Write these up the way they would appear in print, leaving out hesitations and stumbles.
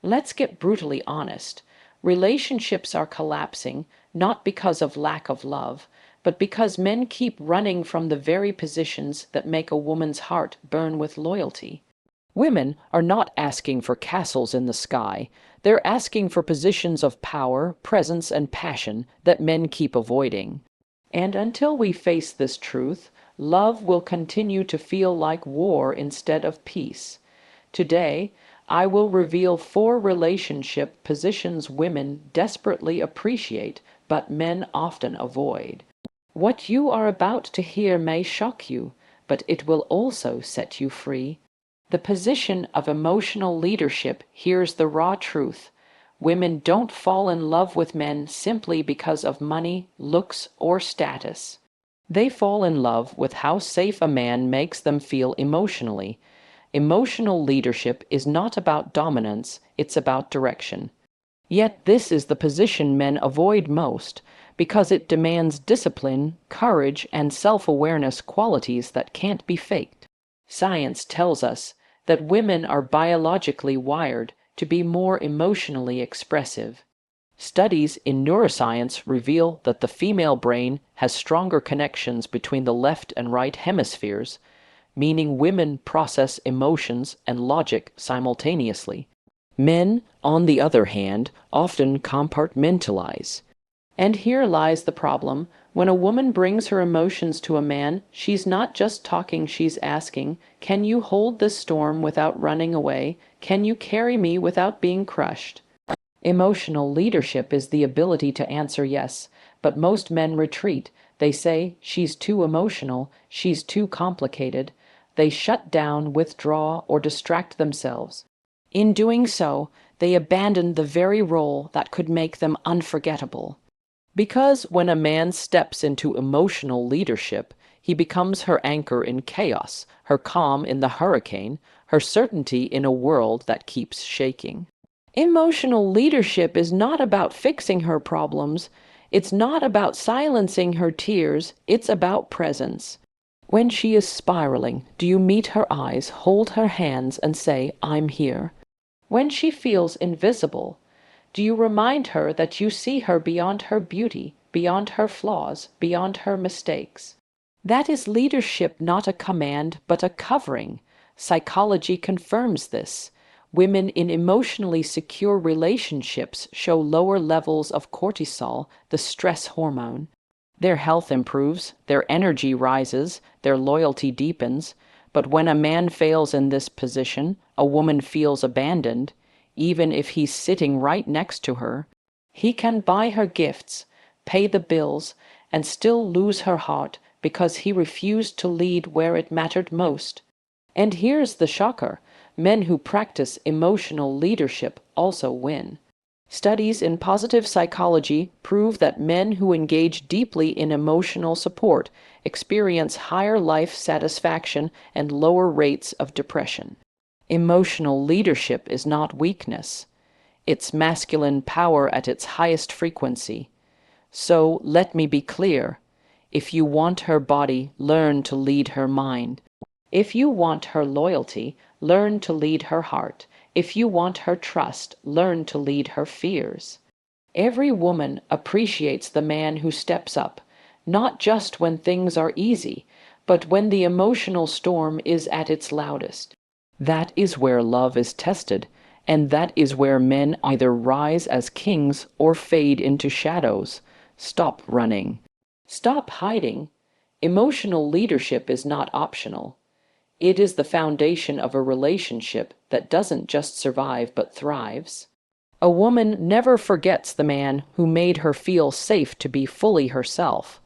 Let's get brutally honest. Relationships are collapsing, not because of lack of love, but because men keep running from the very positions that make a woman's heart burn with loyalty. Women are not asking for castles in the sky. They're asking for positions of power, presence, and passion that men keep avoiding. And until we face this truth, love will continue to feel like war instead of peace. Today, I will reveal 4 relationship positions women desperately appreciate, but men often avoid. What you are about to hear may shock you, but it will also set you free. The position of emotional leadership. Here's the raw truth. Women don't fall in love with men simply because of money, looks, or status. They fall in love with how safe a man makes them feel emotionally. Emotional leadership is not about dominance, it's about direction. Yet this is the position men avoid most, because it demands discipline, courage, and self-awareness, qualities that can't be faked. Science tells us that women are biologically wired to be more emotionally expressive. Studies in neuroscience reveal that the female brain has stronger connections between the left and right hemispheres, meaning women process emotions and logic simultaneously. Men, on the other hand, often compartmentalize. And here lies the problem. When a woman brings her emotions to a man, she's not just talking, she's asking, "Can you hold this storm without running away? Can you carry me without being crushed?" Emotional leadership is the ability to answer yes, but most men retreat. They say, "She's too emotional, she's too complicated." They shut down, withdraw, or distract themselves. In doing so, they abandon the very role that could make them unforgettable. Because when a man steps into emotional leadership, he becomes her anchor in chaos, her calm in the hurricane, her certainty in a world that keeps shaking. Emotional leadership is not about fixing her problems. It's not about silencing her tears. It's about presence. When she is spiraling, do you meet her eyes, hold her hands, and say, "I'm here"? When she feels invisible, do you remind her that you see her beyond her beauty, beyond her flaws, beyond her mistakes? That is leadership, not a command, but a covering. Psychology confirms this. Women in emotionally secure relationships show lower levels of cortisol, the stress hormone. Their health improves, their energy rises, their loyalty deepens. But when a man fails in this position, a woman feels abandoned, even if he's sitting right next to her. He can buy her gifts, pay the bills, and still lose her heart because he refused to lead where it mattered most. And here's the shocker. Men who practice emotional leadership also win. Studies in positive psychology prove that men who engage deeply in emotional support experience higher life satisfaction and lower rates of depression. Emotional leadership is not weakness. It's masculine power at its highest frequency. So let me be clear. If you want her body, learn to lead her mind. If you want her loyalty, learn to lead her heart. If you want her trust, learn to lead her fears. Every woman appreciates the man who steps up, not just when things are easy, but when the emotional storm is at its loudest. That is where love is tested, and that is where men either rise as kings or fade into shadows. Stop running. Stop hiding. Emotional leadership is not optional. It is the foundation of a relationship that doesn't just survive but thrives. A woman never forgets the man who made her feel safe to be fully herself.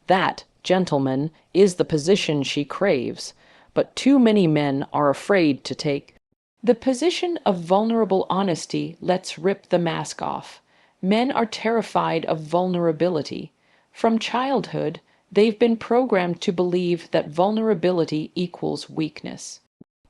That, gentlemen, is the position she craves, but too many men are afraid to take. The position of vulnerable honesty lets rip the mask off. Men are terrified of vulnerability. From childhood, they've been programmed to believe that vulnerability equals weakness.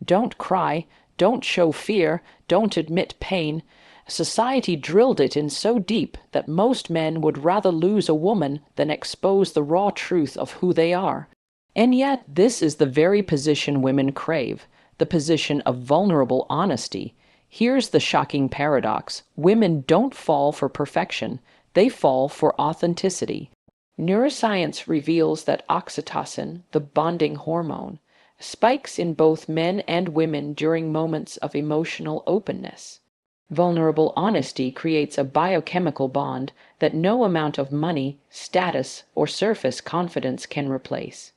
Don't cry, don't show fear, don't admit pain. Society drilled it in so deep that most men would rather lose a woman than expose the raw truth of who they are. And yet, this is the very position women crave, the position of vulnerable honesty. Here's the shocking paradox. Women don't fall for perfection, they fall for authenticity. Neuroscience reveals that oxytocin, the bonding hormone, spikes in both men and women during moments of emotional openness. Vulnerable honesty creates a biochemical bond that no amount of money, status, or surface confidence can replace.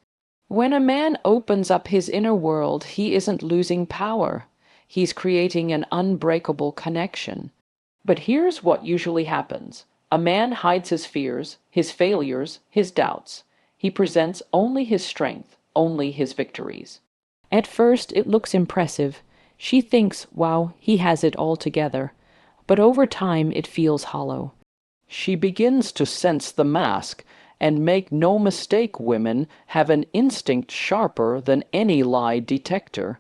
When a man opens up his inner world, he isn't losing power. He's creating an unbreakable connection. But here's what usually happens. A man hides his fears, his failures, his doubts. He presents only his strength, only his victories. At first, it looks impressive. She thinks, wow, he has it all together. But over time, it feels hollow. She begins to sense the mask, and make no mistake, women have an instinct sharper than any lie detector.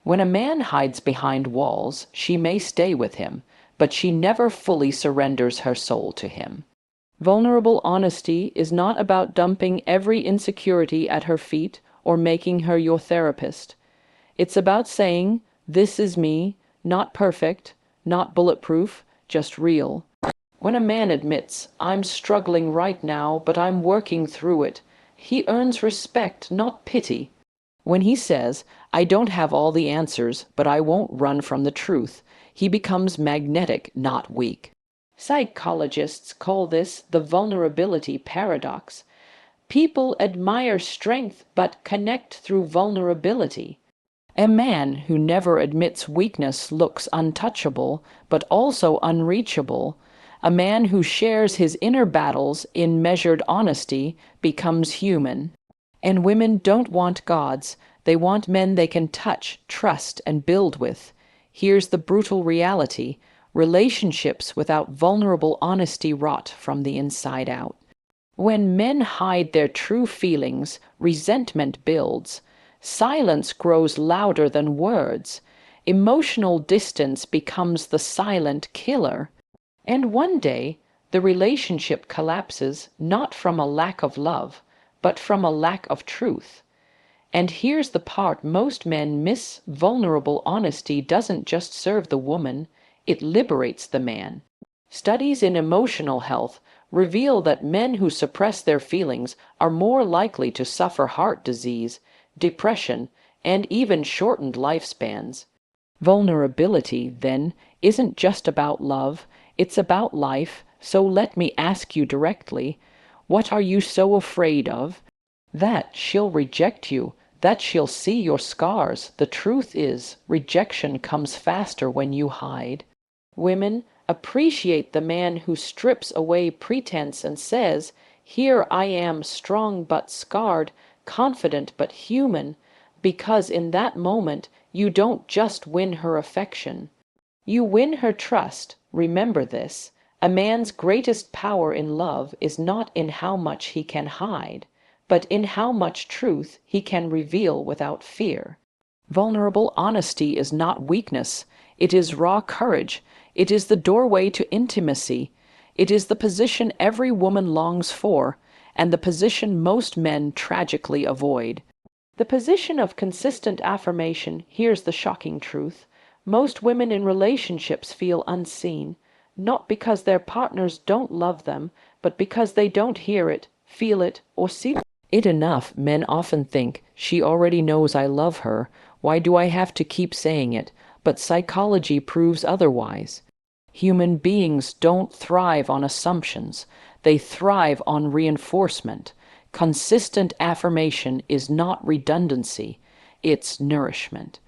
When a man hides behind walls, she may stay with him, but she never fully surrenders her soul to him. Vulnerable honesty is not about dumping every insecurity at her feet or making her your therapist. It's about saying, this is me, not perfect, not bulletproof, just real. When a man admits, I'm struggling right now, but I'm working through it, he earns respect, not pity. When he says, I don't have all the answers, but I won't run from the truth, he becomes magnetic, not weak. Psychologists call this the vulnerability paradox. People admire strength but connect through vulnerability. A man who never admits weakness looks untouchable, but also unreachable. A man who shares his inner battles in measured honesty becomes human. And women don't want gods. They want men they can touch, trust, and build with. Here's the brutal reality. Relationships without vulnerable honesty rot from the inside out. When men hide their true feelings, resentment builds. Silence grows louder than words. Emotional distance becomes the silent killer. And one day, the relationship collapses not from a lack of love, but from a lack of truth. And here's the part most men miss. Vulnerable honesty doesn't just serve the woman, it liberates the man. Studies in emotional health reveal that men who suppress their feelings are more likely to suffer heart disease, depression, and even shortened lifespans. Vulnerability, then, isn't just about love, it's about life. So let me ask you directly, what are you so afraid of? That she'll reject you, that she'll see your scars. The truth is, rejection comes faster when you hide. Women, appreciate the man who strips away pretense and says, here I am, strong but scarred, confident but human, because in that moment you don't just win her affection. You win her trust. Remember this. A man's greatest power in love is not in how much he can hide, but in how much truth he can reveal without fear. Vulnerable honesty is not weakness. It is raw courage. It is the doorway to intimacy. It is the position every woman longs for, and the position most men tragically avoid. The position of consistent affirmation. Here's the shocking truth. Most women in relationships feel unseen, not because their partners don't love them, but because they don't hear it, feel it, or see it enough. Men often think, she already knows I love her, why do I have to keep saying it? But psychology proves otherwise. Human beings don't thrive on assumptions, they thrive on reinforcement. Consistent affirmation is not redundancy, it's nourishment.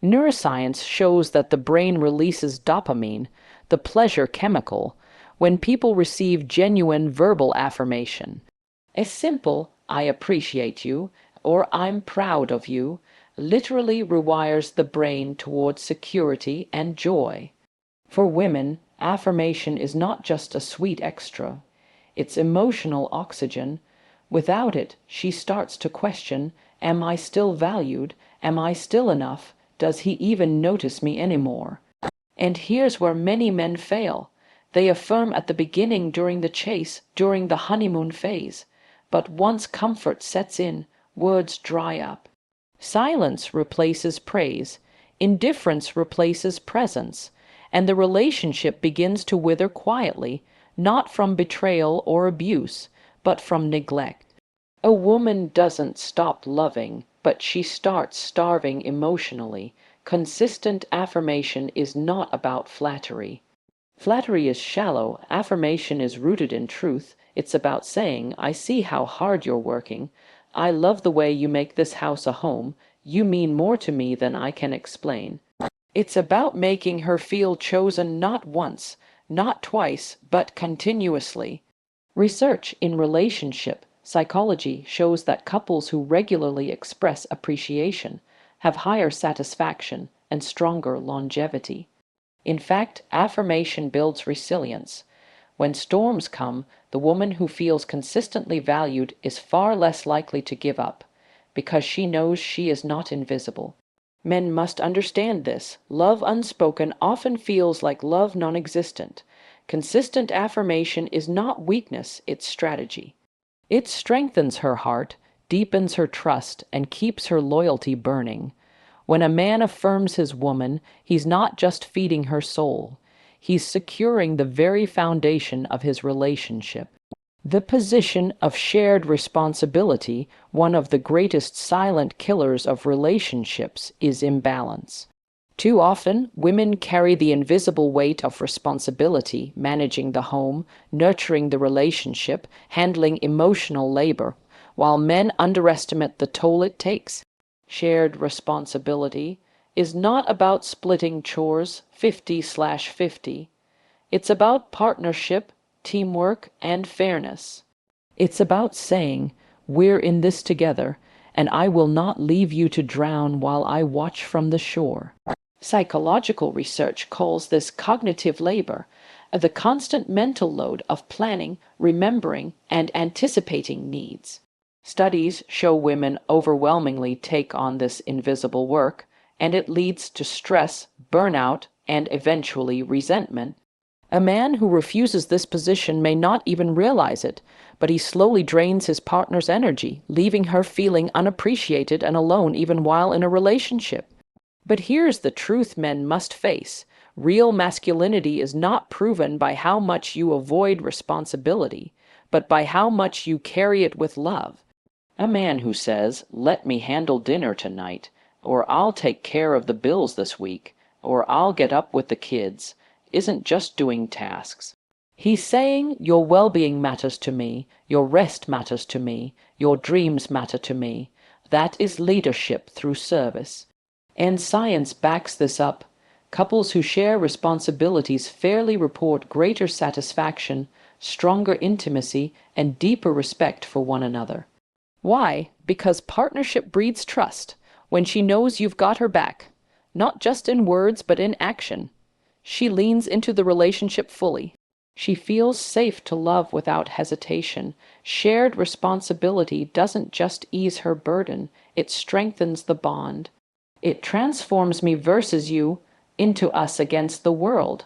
Neuroscience shows that the brain releases dopamine, the pleasure chemical, when people receive genuine verbal affirmation. A simple, I appreciate you, or I'm proud of you, literally rewires the brain towards security and joy. For women, affirmation is not just a sweet extra, it's emotional oxygen. Without it, she starts to question, am I still valued? Am I still enough? Does he even notice me anymore? And here's where many men fail. They affirm at the beginning, during the chase, during the honeymoon phase. But once comfort sets in, words dry up. Silence replaces praise. Indifference replaces presence. and the relationship begins to wither quietly, not from betrayal or abuse, but from neglect. A woman doesn't stop loving, but she starts starving emotionally. Consistent affirmation is not about flattery. Flattery is shallow, affirmation is rooted in truth. It's about saying, I see how hard you're working. I love the way you make this house a home. You mean more to me than I can explain. It's about making her feel chosen not once, not twice, but continuously. Research in relationship psychology shows that couples who regularly express appreciation have higher satisfaction and stronger longevity. In fact, affirmation builds resilience. When storms come, the woman who feels consistently valued is far less likely to give up, because she knows she is not invisible. Men must understand this. Love unspoken often feels like love non-existent. Consistent affirmation is not weakness, it's strategy. It strengthens her heart, deepens her trust, and keeps her loyalty burning. When a man affirms his woman, he's not just feeding her soul. He's securing the very foundation of his relationship. The position of shared responsibility, one of the greatest silent killers of relationships, is imbalance. Too often, women carry the invisible weight of responsibility, managing the home, nurturing the relationship, handling emotional labor, while men underestimate the toll it takes. Shared responsibility is not about splitting chores 50/50. It's about partnership, teamwork, and fairness. It's about saying, we're in this together, and I will not leave you to drown while I watch from the shore. Psychological research calls this cognitive labor, the constant mental load of planning, remembering, and anticipating needs. Studies show women overwhelmingly take on this invisible work, and it leads to stress, burnout, and eventually resentment. A man who refuses this position may not even realize it, but he slowly drains his partner's energy, leaving her feeling unappreciated and alone even while in a relationship. But here's the truth men must face. Real masculinity is not proven by how much you avoid responsibility, but by how much you carry it with love. A man who says, let me handle dinner tonight, or I'll take care of the bills this week, or I'll get up with the kids, isn't just doing tasks. He's saying, your well-being matters to me, your rest matters to me, your dreams matter to me. That is leadership through service. And science backs this up. Couples who share responsibilities fairly report greater satisfaction, stronger intimacy, and deeper respect for one another. Why? Because partnership breeds trust. When she knows you've got her back, not just in words but in action, she leans into the relationship fully. She feels safe to love without hesitation. Shared responsibility doesn't just ease her burden, it strengthens the bond. It transforms me versus you into us against the world.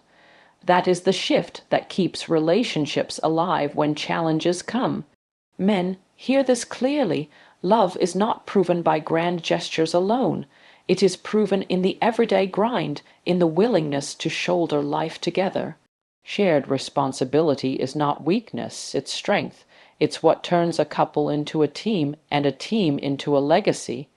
That is the shift that keeps relationships alive when challenges come. Men, hear this clearly. Love is not proven by grand gestures alone. It is proven in the everyday grind, in the willingness to shoulder life together. Shared responsibility is not weakness, it's strength. It's what turns a couple into a team and a team into a legacy.